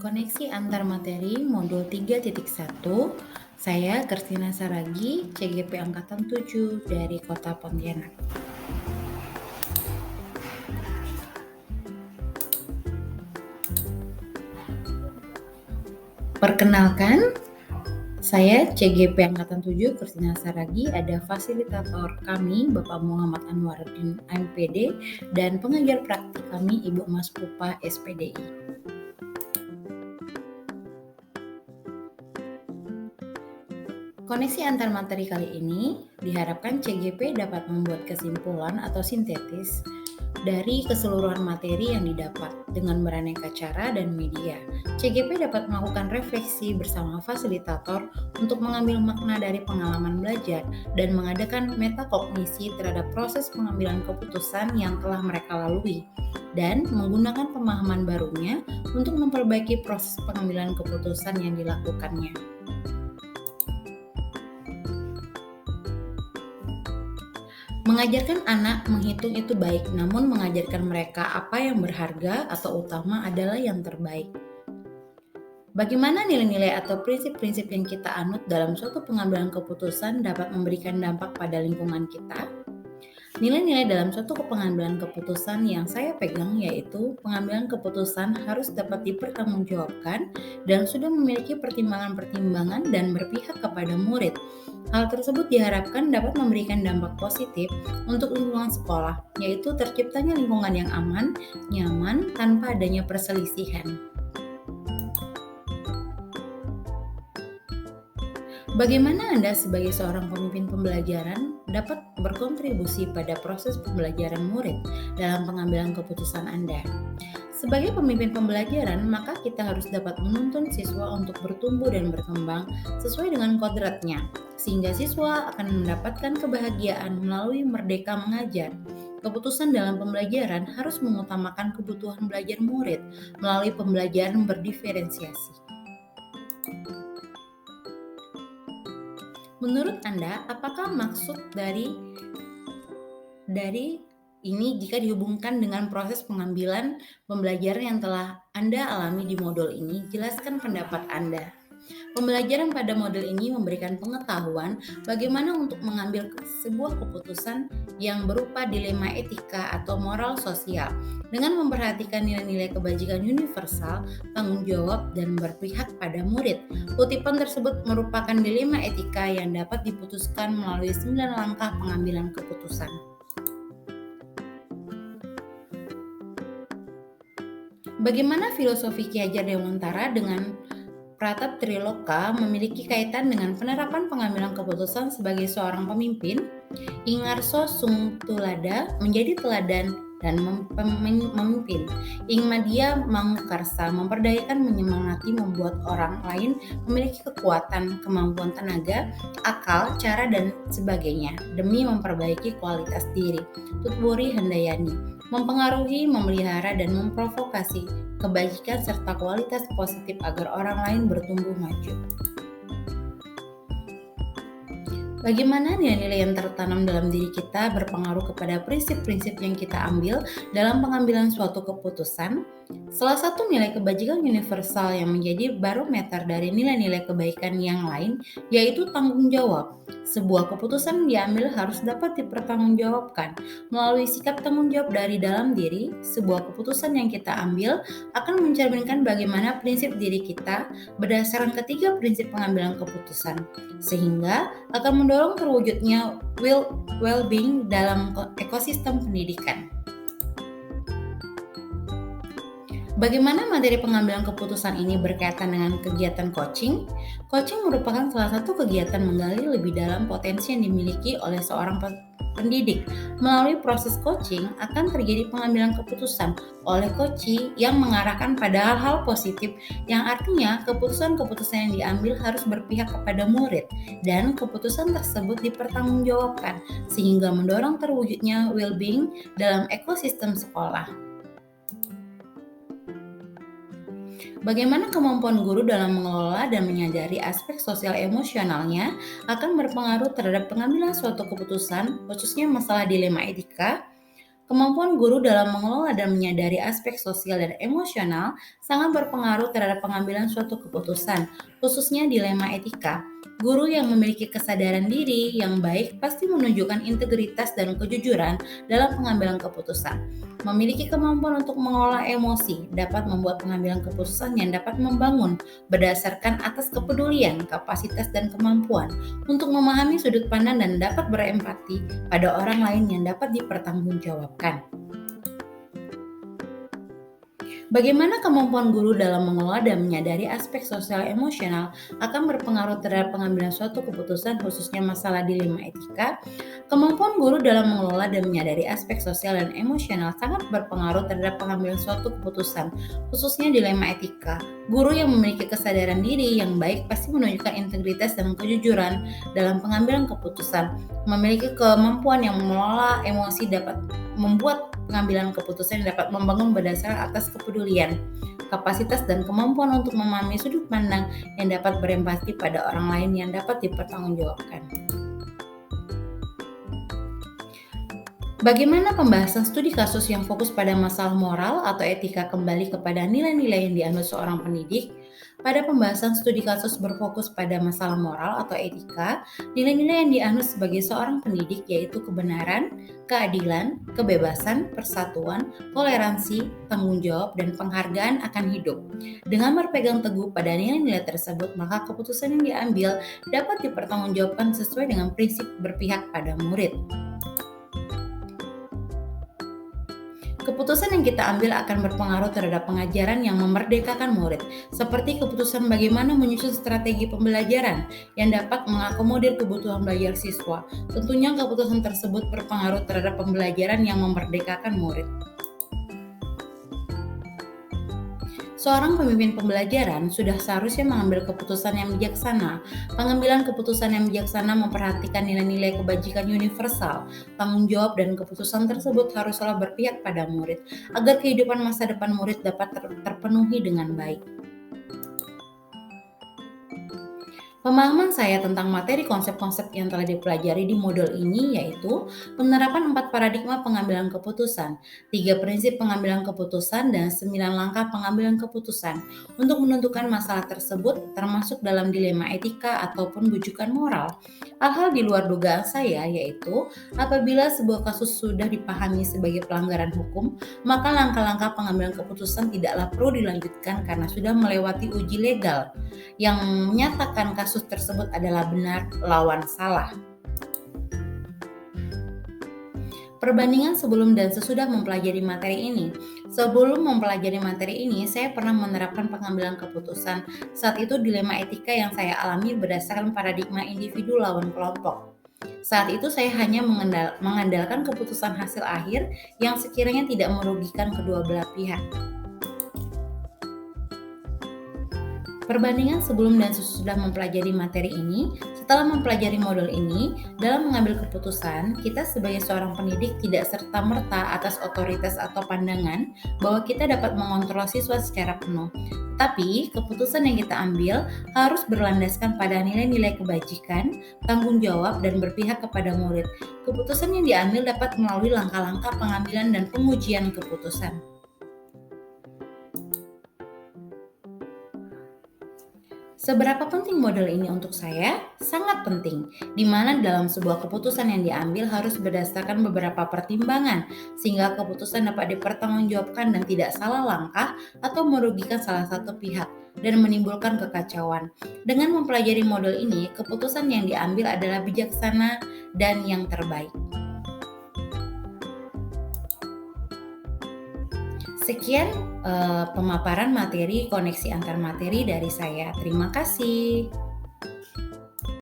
Koneksi antar materi modul 3.1. Saya Kristina Saragi, CGP Angkatan 7 dari Kota Pontianak. Perkenalkan, saya CGP Angkatan 7 Kristina Saragi, ada fasilitator kami Bapak Muhammad Anwaruddin MPD dan pengajar praktik kami Ibu Mas Pupa SPDI. Koneksi antar materi kali ini diharapkan CGP dapat membuat kesimpulan atau sintetis dari keseluruhan materi yang didapat dengan beraneka cara dan media. CGP dapat melakukan refleksi bersama fasilitator untuk mengambil makna dari pengalaman belajar dan mengadakan metakognisi terhadap proses pengambilan keputusan yang telah mereka lalui dan menggunakan pemahaman barunya untuk memperbaiki proses pengambilan keputusan yang dilakukannya. Mengajarkan anak menghitung itu baik, namun mengajarkan mereka apa yang berharga atau utama adalah yang terbaik. Bagaimana nilai-nilai atau prinsip-prinsip yang kita anut dalam suatu pengambilan keputusan dapat memberikan dampak pada lingkungan kita? Nilai-nilai dalam suatu pengambilan keputusan yang saya pegang yaitu pengambilan keputusan harus dapat dipertanggungjawabkan dan sudah memiliki pertimbangan-pertimbangan dan berpihak kepada murid. Hal tersebut diharapkan dapat memberikan dampak positif untuk lingkungan sekolah, yaitu terciptanya lingkungan yang aman, nyaman, tanpa adanya perselisihan. Bagaimana Anda sebagai seorang pemimpin pembelajaran dapat berkontribusi pada proses pembelajaran murid dalam pengambilan keputusan Anda? Sebagai pemimpin pembelajaran, maka kita harus dapat menuntun siswa untuk bertumbuh dan berkembang sesuai dengan kodratnya, sehingga siswa akan mendapatkan kebahagiaan melalui merdeka mengajar. Keputusan dalam pembelajaran harus mengutamakan kebutuhan belajar murid melalui pembelajaran berdiferensiasi. Menurut Anda, apakah maksud dari ini jika dihubungkan dengan proses pengambilan pembelajaran yang telah Anda alami di modul ini? Jelaskan pendapat Anda. Pembelajaran pada model ini memberikan pengetahuan bagaimana untuk mengambil sebuah keputusan yang berupa dilema etika atau moral sosial dengan memperhatikan nilai-nilai kebajikan universal, tanggung jawab, dan berpihak pada murid. Kutipan tersebut merupakan dilema etika yang dapat diputuskan melalui 9 langkah pengambilan keputusan. Bagaimana filosofi Ki Hajar Dewantara dengan Pratap Triloka memiliki kaitan dengan penerapan pengambilan keputusan sebagai seorang pemimpin? Ingarso Sungtulada menjadi teladan dan memimpin. Ingmadia Mangukarsa memperdayakan, menyemangati, membuat orang lain memiliki kekuatan, kemampuan tenaga, akal, cara, dan sebagainya demi memperbaiki kualitas diri. Tutburi Handayani mempengaruhi, memelihara, dan memprovokasi kebajikan serta kualitas positif agar orang lain bertumbuh maju. Bagaimana nilai-nilai yang tertanam dalam diri kita berpengaruh kepada prinsip-prinsip yang kita ambil dalam pengambilan suatu keputusan? Salah satu nilai kebajikan universal yang menjadi barometer dari nilai-nilai kebaikan yang lain yaitu tanggung jawab. Sebuah keputusan diambil harus dapat dipertanggungjawabkan. Melalui sikap tanggung jawab dari dalam diri, sebuah keputusan yang kita ambil akan mencerminkan bagaimana prinsip diri kita berdasarkan ketiga prinsip pengambilan keputusan, sehingga akan mendorong terwujudnya well-being dalam ekosistem pendidikan. Bagaimana materi pengambilan keputusan ini berkaitan dengan kegiatan coaching? Coaching merupakan salah satu kegiatan menggali lebih dalam potensi yang dimiliki oleh seorang pendidik. Melalui proses coaching akan terjadi pengambilan keputusan oleh coachee yang mengarahkan pada hal-hal positif, yang artinya keputusan-keputusan yang diambil harus berpihak kepada murid dan keputusan tersebut dipertanggungjawabkan sehingga mendorong terwujudnya well-being dalam ekosistem sekolah. Bagaimana kemampuan guru dalam mengelola dan menyadari aspek sosial emosionalnya akan berpengaruh terhadap pengambilan suatu keputusan, khususnya masalah dilema etika. Kemampuan guru dalam mengelola dan menyadari aspek sosial dan emosional sangat berpengaruh terhadap pengambilan suatu keputusan, khususnya dilema etika. Guru yang memiliki kesadaran diri yang baik pasti menunjukkan integritas dan kejujuran dalam pengambilan keputusan. Memiliki kemampuan untuk mengelola emosi dapat membuat pengambilan keputusan yang dapat membangun berdasarkan atas kepedulian, kapasitas, dan kemampuan untuk memahami sudut pandang dan dapat berempati pada orang lain yang dapat dipertanggungjawabkan. Bagaimana kemampuan guru dalam mengelola dan menyadari aspek sosial emosional akan berpengaruh terhadap pengambilan suatu keputusan khususnya masalah dilema etika? Kemampuan guru dalam mengelola dan menyadari aspek sosial dan emosional sangat berpengaruh terhadap pengambilan suatu keputusan khususnya dilema etika. Guru yang memiliki kesadaran diri yang baik pasti menunjukkan integritas dan kejujuran dalam pengambilan keputusan. Memiliki kemampuan yang mengelola emosi dapat membuat pengambilan keputusan yang dapat membangun berdasarkan atas kepedulian, kapasitas, dan kemampuan untuk memahami sudut pandang yang dapat berempati pada orang lain yang dapat dipertanggungjawabkan. Bagaimana pembahasan studi kasus yang fokus pada masalah moral atau etika kembali kepada nilai-nilai yang dianut seorang pendidik? Pada pembahasan studi kasus berfokus pada masalah moral atau etika, nilai-nilai yang dianut sebagai seorang pendidik yaitu kebenaran, keadilan, kebebasan, persatuan, toleransi, tanggung jawab, dan penghargaan akan hidup. Dengan berpegang teguh pada nilai-nilai tersebut, maka keputusan yang diambil dapat dipertanggungjawabkan sesuai dengan prinsip berpihak pada murid. Keputusan yang kita ambil akan berpengaruh terhadap pengajaran yang memerdekakan murid, seperti keputusan bagaimana menyusun strategi pembelajaran yang dapat mengakomodir kebutuhan belajar siswa. Tentunya keputusan tersebut berpengaruh terhadap pembelajaran yang memerdekakan murid. Seorang pemimpin pembelajaran sudah seharusnya mengambil keputusan yang bijaksana. Pengambilan keputusan yang bijaksana memperhatikan nilai-nilai kebajikan universal. Tanggung jawab dan keputusan tersebut haruslah berpihak pada murid, agar kehidupan masa depan murid dapat terpenuhi dengan baik. Pemahaman saya tentang materi konsep-konsep yang telah dipelajari di modul ini yaitu penerapan 4 paradigma pengambilan keputusan, 3 prinsip pengambilan keputusan, dan 9 langkah pengambilan keputusan untuk menentukan masalah tersebut termasuk dalam dilema etika ataupun bujukan moral. Hal-hal di luar dugaan saya yaitu apabila sebuah kasus sudah dipahami sebagai pelanggaran hukum, maka langkah-langkah pengambilan keputusan tidaklah perlu dilanjutkan karena sudah melewati uji legal yang menyatakan kasus tersebut adalah benar lawan salah. Perbandingan sebelum dan sesudah mempelajari materi ini. Sebelum mempelajari materi ini, saya pernah menerapkan pengambilan keputusan. Saat itu dilema etika yang saya alami berdasarkan paradigma individu lawan kelompok. Saat itu saya hanya mengandalkan keputusan hasil akhir yang sekiranya tidak merugikan kedua belah pihak. Perbandingan sebelum dan sesudah mempelajari materi ini, setelah mempelajari modul ini, dalam mengambil keputusan, kita sebagai seorang pendidik tidak serta-merta atas otoritas atau pandangan bahwa kita dapat mengontrol siswa secara penuh. Tapi, keputusan yang kita ambil harus berlandaskan pada nilai-nilai kebajikan, tanggung jawab, dan berpihak kepada murid. Keputusan yang diambil dapat melalui langkah-langkah pengambilan dan pengujian keputusan. Seberapa penting model ini untuk saya? Sangat penting, di mana dalam sebuah keputusan yang diambil harus berdasarkan beberapa pertimbangan, sehingga keputusan dapat dipertanggungjawabkan dan tidak salah langkah atau merugikan salah satu pihak dan menimbulkan kekacauan. Dengan mempelajari model ini, keputusan yang diambil adalah bijaksana dan yang terbaik. Sekian pemaparan materi koneksi antar materi dari saya. Terima kasih.